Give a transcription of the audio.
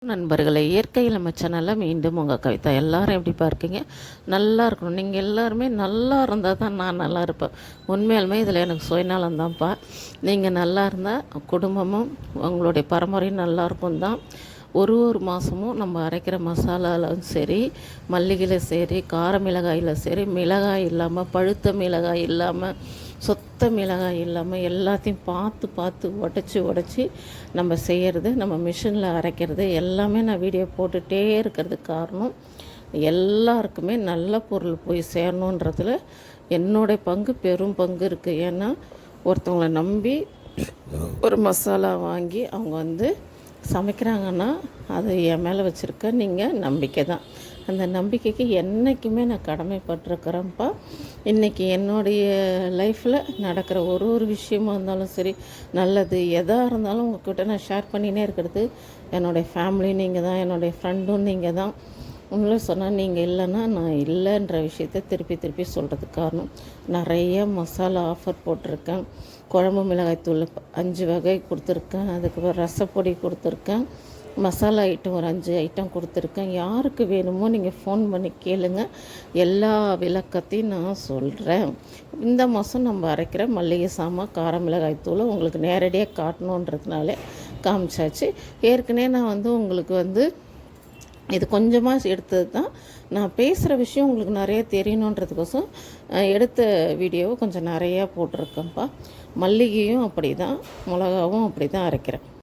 நண்பர்களே, இயற்கையில் நம்ம சேனலில் மீண்டும் உங்கள் கவிதா. எல்லாரும் எப்படிப்பா இருக்கீங்க? நல்லா இருக்கணும். நீங்கள் எல்லாருமே நல்லா இருந்தால் தான் நான் நல்லா இருப்பேன். உண்மையாலுமே இதில் எனக்கு சுயநலம் தான்ப்பா. நீங்கள் நல்லா இருந்தால் குடும்பமும் உங்களுடைய பரம்பரையும் நல்லாயிருக்கும் தான். ஒரு மாதமும் நம்ம அரைக்கிற மசாலாலும் சரி, மல்லிகையில் சரி, கார மிளகாயில் சரி, மிளகாய் இல்லாமல், பழுத்த மிளகாய் இல்லாமல், சொத்த மிளகாய் இல்லாமல் எல்லாத்தையும் பார்த்து பார்த்து உடச்சி நம்ம செய்கிறது, நம்ம மிஷினில் அரைக்கிறது எல்லாமே நான் வீடியோ போட்டுகிட்டே இருக்கிறதுக்கு காரணம், எல்லாருக்குமே நல்ல பொருள் போய் சேரணுன்றதுல என்னுடைய பங்கு பெரும் பங்கு இருக்குது. ஏன்னா ஒருத்தவங்களை நம்பி ஒரு மசாலா வாங்கி அவங்க சமைக்கிறாங்கன்னா அது என் மேலே வச்சுருக்க நீங்கள் நம்பிக்கை தான். அந்த நம்பிக்கைக்கு என்றைக்குமே நான் கடமைப்பட்டிருக்கிறேன்ப்பா. இன்றைக்கி என்னுடைய லைஃப்பில் நடக்கிற ஒரு விஷயமா இருந்தாலும் சரி, நல்லது எதாக இருந்தாலும் உங்கள்கிட்ட நான் ஷேர் பண்ணினே இருக்கிறது என்னுடைய ஃபேமிலி நீங்கள் தான், என்னுடைய ஃப்ரெண்டும் நீங்கள் தான். உண்மையில சொன்னால் நீங்கள் இல்லைன்னா நான் இல்லைன்ற விஷயத்த திருப்பி சொல்கிறதுக்கு காரணம், நிறைய மசாலா ஆஃபர் போட்டிருக்கேன். குழம்பு மிளகாய்த்தூள் 5 வகை கொடுத்துருக்கேன். அதுக்கப்புறம் ரசப்பொடி கொடுத்துருக்கேன். மசாலா ஐட்டம் ஒரு 5 ஐட்டம் கொடுத்துருக்கேன். யாருக்கு வேணுமோ நீங்கள் ஃபோன் பண்ணி கேளுங்க, எல்லா விளக்கத்தையும் நான் சொல்கிறேன். இந்த மாதம் நம்ம அரைக்கிற மல்லிகை சாமான், கார மிளகாய்த்தூள் உங்களுக்கு நேரடியாக காட்டணுன்றதுனாலே காமிச்சாச்சு. ஏற்கனவே நான் உங்களுக்கு இது கொஞ்சமாக எடுத்தது தான். நான் பேசுகிற விஷயம் உங்களுக்கு நிறைய தெரியணுன்றதுக்கோசம் எடுத்த வீடியோவை கொஞ்சம் நிறையா போட்டிருக்கேன்ப்பா. மல்லிகையும் அப்படி தான், மிளகாவும் அப்படி தான் அரைக்கிறேன்.